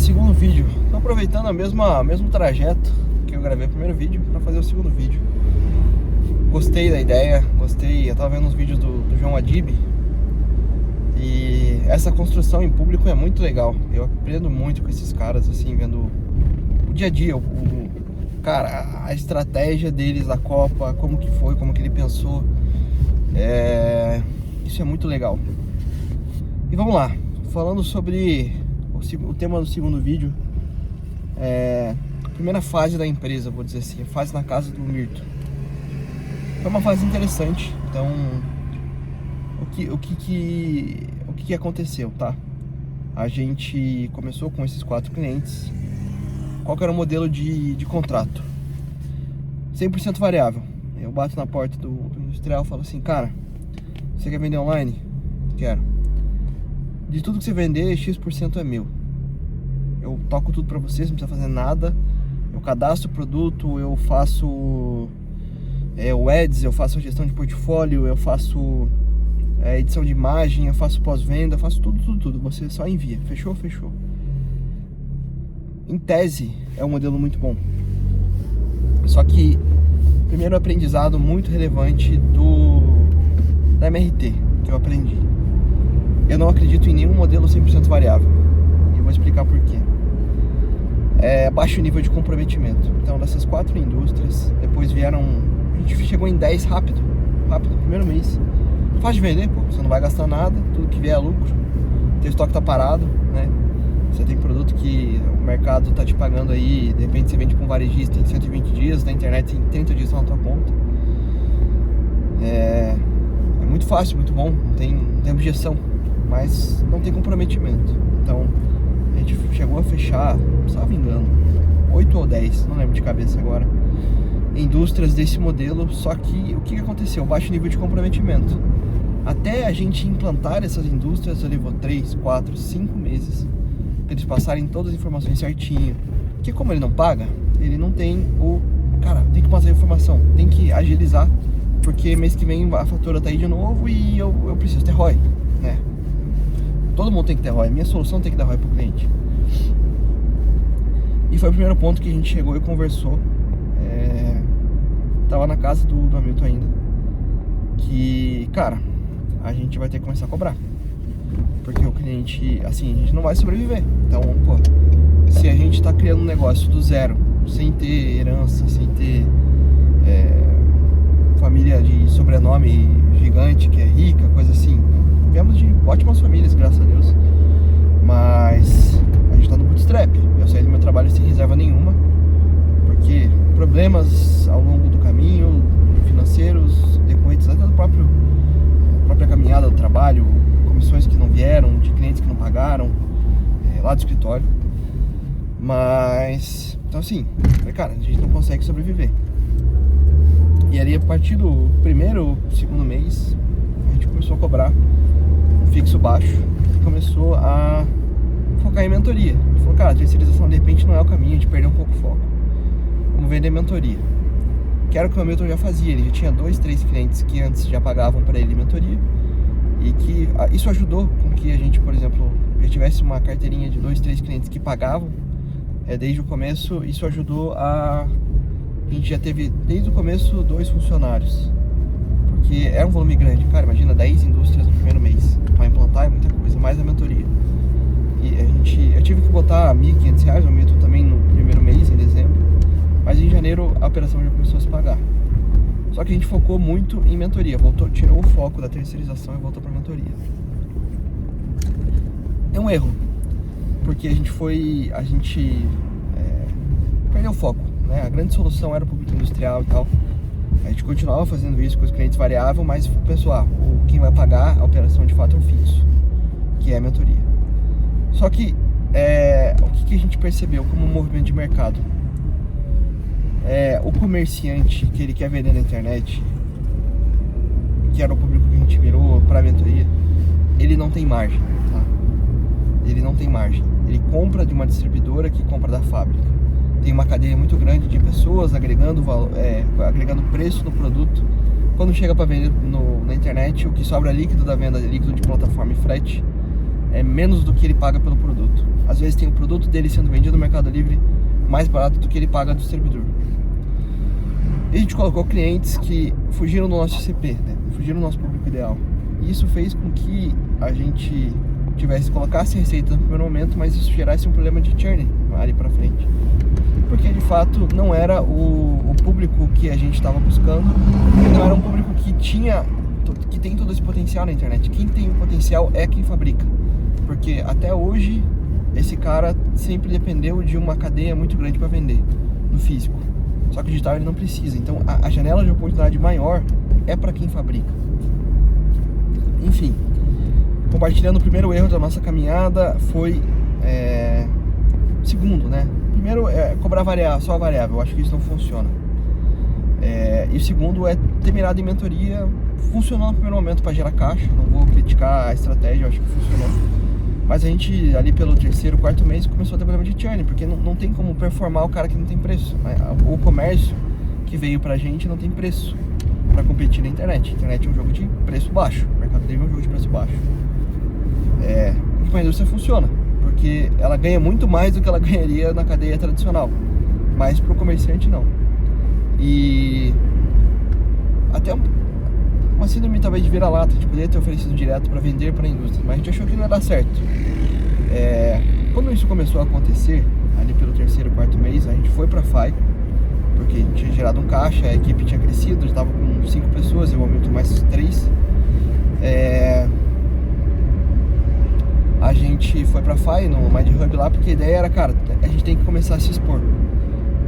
segundo vídeo. Tô aproveitando mesmo trajeto que eu gravei o primeiro vídeo para fazer o segundo vídeo. Gostei da ideia, gostei. Eu tava vendo uns vídeos do João Adib e essa construção em público é muito legal. Eu aprendo muito com esses caras, assim, vendo o dia a dia, cara, a estratégia deles da Copa, como que foi, como que ele pensou. Isso é muito legal. E vamos lá, falando sobre o tema do segundo vídeo, a primeira fase da empresa, vou dizer assim, a fase na casa do Mirto. Foi uma fase interessante. Então, o que aconteceu, tá? A gente começou com esses 4 clientes. Qual que era o modelo de contrato? 100% variável. Eu bato na porta do industrial e falo assim: cara, você quer vender online? Quero. De tudo que você vender, X% é meu. Eu toco tudo pra você, você não precisa fazer nada. Eu cadastro o produto, eu faço o Ads, eu faço a gestão de portfólio, eu faço edição de imagem, eu faço pós-venda, eu faço tudo. Você só envia. Fechou? Fechou. Em tese, é um modelo muito bom. Só que, primeiro aprendizado muito relevante da MRT, que eu aprendi. Eu não acredito em nenhum modelo 100% variável. E eu vou explicar por quê. Baixo nível de comprometimento. Então, dessas 4 indústrias, depois vieram... A gente chegou em 10 rápido, no primeiro mês. Fácil de vender, pô. Você não vai gastar nada, tudo que vier é lucro. Teu estoque tá parado, né? Você tem produto que o mercado tá te pagando aí, de repente você vende para um varejista em 120 dias, na internet em 30 dias na tua conta. É muito fácil, muito bom, não tem objeção, mas não tem comprometimento. Então, a gente chegou a fechar, salvo engano, 8 ou 10, não lembro de cabeça agora, indústrias desse modelo. Só que o que aconteceu? Baixo nível de comprometimento. Até a gente implantar essas indústrias, levou 3, 4, 5 meses para eles passarem todas as informações certinho. Porque como ele não paga, ele não tem cara, tem que passar a informação, tem que agilizar, porque mês que vem a fatura tá aí de novo e eu preciso ter ROI, né? Todo mundo tem que ter ROI, minha solução tem que dar ROI pro cliente. E foi o primeiro ponto que a gente chegou e conversou. Tava na casa do Hamilton ainda, que, cara, a gente vai ter que começar a cobrar, porque o cliente, assim, a gente não vai sobreviver. Então, pô, se a gente tá criando um negócio do zero, sem ter herança, sem ter família de sobrenome gigante, que é rica, coisa assim. Viemos de ótimas famílias, graças a Deus, mas a gente tá no bootstrap. Eu saí do meu trabalho sem reserva nenhuma, porque problemas ao longo do caminho, financeiros, decorrentes até da própria caminhada do trabalho, comissões que não vieram, de clientes que não pagaram, lá do escritório. Mas, então assim, cara, a gente não consegue sobreviver. E ali, a partir do primeiro, segundo mês, a gente começou a cobrar um fixo baixo e começou a focar em mentoria. A gente falou: cara, a terceirização de repente não é o caminho, a gente perdeu um pouco o foco. Vamos vender mentoria. Que era o que o Hamilton já fazia. Ele já tinha 2, 3 clientes que antes já pagavam para ele mentoria. E que isso ajudou com que a gente, por exemplo, já tivesse uma carteirinha de 2, 3 clientes que pagavam desde o começo. Isso ajudou a gente já teve desde o começo 2 funcionários, porque era um volume grande. Cara, imagina 10 indústrias no primeiro mês. Para implantar é muita coisa, mais a mentoria. E eu tive que botar R$1.500, o Hamilton também, no primeiro mês, em dezembro. Mas em janeiro a operação já começou a se pagar. Só que a gente focou muito em mentoria, tirou o foco da terceirização e voltou para mentoria. É um erro, porque a gente perdeu o foco, né? A grande solução era o público industrial e tal. A gente continuava fazendo isso com os clientes variáveis, mas pensou: quem vai pagar a operação de fato é o fixo, que é a mentoria. Só que o que a gente percebeu como movimento de mercado? O comerciante que ele quer vender na internet, que era o público que a gente mirou para a mentoria, ele não tem margem, tá? Ele não tem margem. Ele compra de uma distribuidora que compra da fábrica. Tem uma cadeia muito grande de pessoas agregando preço no produto. Quando chega para vender na internet, o que sobra líquido da venda, líquido de plataforma e frete, é menos do que ele paga pelo produto. Às vezes tem o produto dele sendo vendido no Mercado Livre mais barato do que ele paga do servidor. E a gente colocou clientes que fugiram do nosso ICP, né? Fugiram do nosso público ideal. E isso fez com que a gente colocasse receita no primeiro momento, mas isso gerasse um problema de churn ali para frente. Porque de fato não era o público que a gente estava buscando, não era um público que tem todo esse potencial na internet. Quem tem o potencial é quem fabrica. Porque até hoje esse cara sempre dependeu de uma cadeia muito grande para vender no físico. Só que o digital ele não precisa. Então a janela de oportunidade maior é para quem fabrica. Enfim, compartilhando o primeiro erro da nossa caminhada foi segundo, né? Primeiro cobrar só a variável. Eu acho que isso não funciona. E o segundo é ter mirado em mentoria. Funcionou no primeiro momento para gerar caixa. Não vou criticar a estratégia, eu acho que funcionou. Mas a gente, ali pelo terceiro, quarto mês, começou a ter problema de churn, porque não tem como performar o cara que não tem preço. O comércio que veio pra gente não tem preço pra competir na internet. A internet é um jogo de preço baixo, o Mercado Livre é um jogo de preço baixo. A indústria funciona, porque ela ganha muito mais do que ela ganharia na cadeia tradicional, mas pro comerciante não. E até uma síndrome talvez de vira-lata, a gente poderia ter oferecido direto para vender para a indústria, mas a gente achou que não ia dar certo. Quando isso começou a acontecer, ali pelo terceiro, quarto mês, a gente foi para a FAI, porque a gente tinha gerado um caixa, a equipe tinha crescido, já estava com 5 pessoas, eu aumento mais 3. A gente foi para a FAI no Mind Hub lá, porque a ideia era, cara, a gente tem que começar a se expor.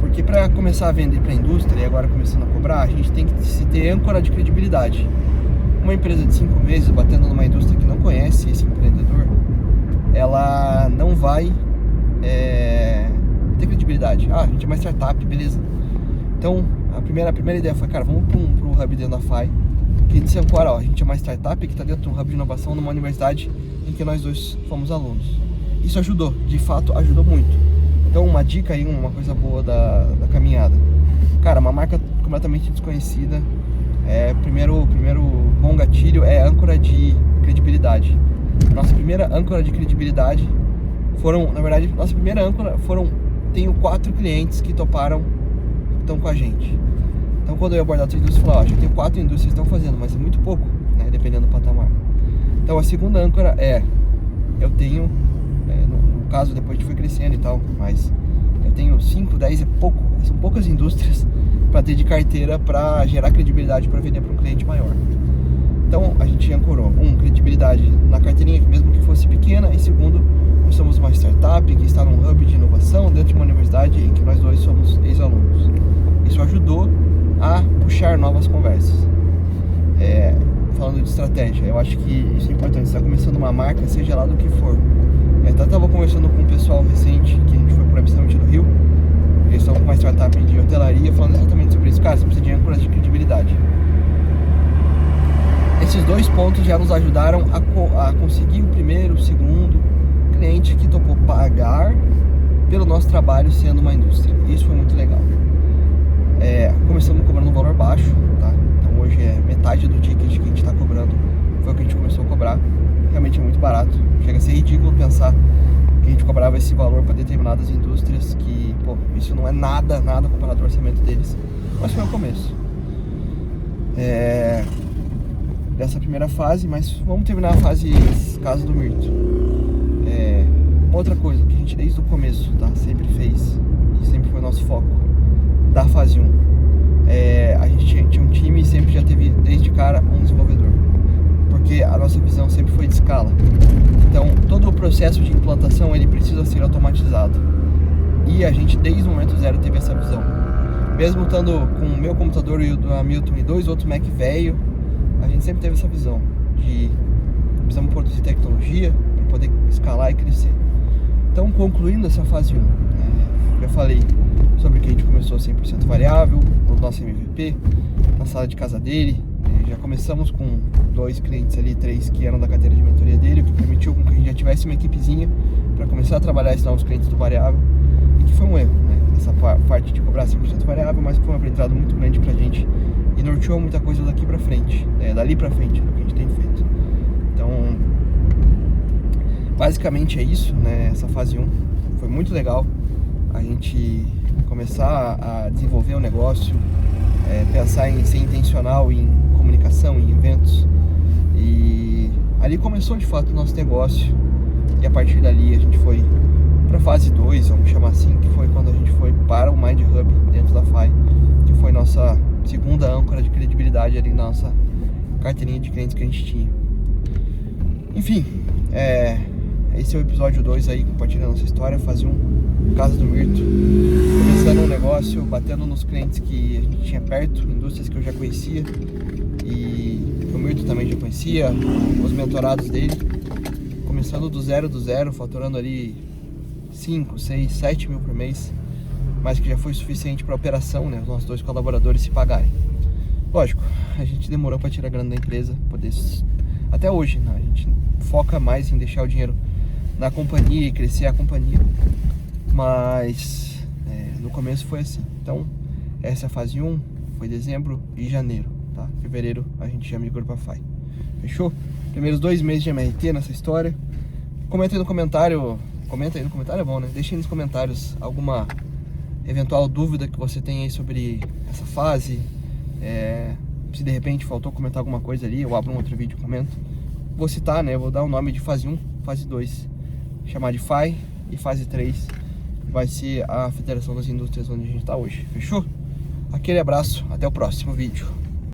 Porque para começar a vender para a indústria e agora começando a cobrar, a gente tem que se ter âncora de credibilidade. Uma empresa de 5 meses batendo numa indústria que não conhece esse empreendedor, ela não vai ter credibilidade. A gente é uma startup, beleza. Então, a primeira ideia foi, cara, vamos para um hub dentro da FAI, que a gente se ancora, a gente é uma startup que está dentro de um hub de inovação numa universidade em que nós dois fomos alunos. Isso ajudou, de fato ajudou muito. Então uma dica aí, uma coisa boa da caminhada. Cara, uma marca completamente desconhecida. Primeiro bom gatilho é âncora de credibilidade. Nossa primeira âncora de credibilidade tenho 4 clientes que estão com a gente. Então quando eu abordar outra indústria, eu falo, acho que tem 4 indústrias que estão fazendo, mas é muito pouco, né, dependendo do patamar. Então a segunda âncora eu tenho, no caso depois a gente foi crescendo e tal, mas eu tenho 5, 10 é pouco, são poucas indústrias para ter de carteira para gerar credibilidade para vender para um cliente maior. Então a gente ancorou, credibilidade na carteirinha, mesmo que fosse pequena, e segundo, nós somos uma startup que está num hub de inovação dentro de uma universidade em que nós dois somos ex-alunos. Isso ajudou a puxar novas conversas. Falando de estratégia, eu acho que isso é importante. Você está começando uma marca, seja lá do que for. Eu estava conversando com um pessoal recente, que a gente foi para o Epicentro do Rio. Eles estão com uma startup de hotelaria, falando exatamente sobre isso. Cara, você precisa de âncora de credibilidade. Esses 2 pontos já nos ajudaram a conseguir o primeiro, o segundo cliente que topou pagar pelo nosso trabalho sendo uma indústria. Isso foi muito legal. Começamos cobrando um valor baixo, tá? Então hoje é metade do ticket que a gente está cobrando, foi o que a gente começou a cobrar. Realmente é muito barato. Chega a ser ridículo pensar que a gente cobrava esse valor para determinadas indústrias que, isso não é nada comparado ao orçamento deles. Mas foi o começo dessa primeira fase, mas vamos terminar a fase caso do Mirto. Outra coisa que a gente desde o começo, tá, sempre fez e sempre foi nosso foco da fase 1. A gente tinha um time e sempre já teve desde cara um desenvolvedor, porque a nossa visão sempre foi de escala. Então todo o processo de implantação ele precisa ser automatizado, e a gente desde o momento zero teve essa visão. Mesmo estando com o meu computador e o do Hamilton e 2 outros Mac velho, a gente sempre teve essa visão de precisamos produzir tecnologia para poder escalar e crescer. Então, concluindo essa fase 1, já falei sobre que a gente começou 100% variável, o nosso MVP, na sala de casa dele. Já começamos com 2 clientes ali, 3 que eram da carteira de mentoria dele, o que permitiu que a gente já tivesse uma equipezinha para começar a trabalhar esses novos clientes do variável, e que foi um erro, né? Essa parte de cobrar 100% variável, mas foi um aprendizado muito grande pra gente e norteou muita coisa daqui pra frente, dali pra frente, do que a gente tem feito. Então, basicamente é isso, né? Essa fase 1 foi muito legal. A gente começar a desenvolver o negócio, pensar em ser intencional em comunicação, em eventos. E ali começou de fato o nosso negócio. E a partir dali a gente foi para fase 2, vamos chamar assim, que foi quando a gente foi para o Mind Hub dentro da FAI, que foi nossa segunda âncora de credibilidade ali na nossa carteirinha de clientes que a gente tinha. Enfim, esse é o episódio 2 aí, compartilhando nossa história, fase 1, Casa do Mirto. Começando um negócio, batendo nos clientes que a gente tinha perto, indústrias que eu já conhecia e o Mirto também já conhecia, os mentorados dele. Começando do zero, faturando ali 5, 6, 7 mil por mês, mas que já foi suficiente para a operação, né? Os nossos 2 colaboradores se pagarem. Lógico, a gente demorou para tirar a grana da empresa, poder... até hoje, né? A gente foca mais em deixar o dinheiro na companhia e crescer a companhia, mas no começo foi assim. Então, essa é a fase 1, foi dezembro e janeiro, tá? Fevereiro a gente já migrou para a FAI. Fechou? Primeiros 2 meses de MRT nessa história. Comenta aí no comentário, é bom, né? Deixa aí nos comentários alguma eventual dúvida que você tem aí sobre essa fase. Se de repente faltou comentar alguma coisa ali, eu abro um outro vídeo e comento. Vou citar, né? Vou dar o nome de fase 1, fase 2, chamar de FAI, e fase 3 vai ser a Federação das Indústrias onde a gente está hoje. Fechou? Aquele abraço, até o próximo vídeo.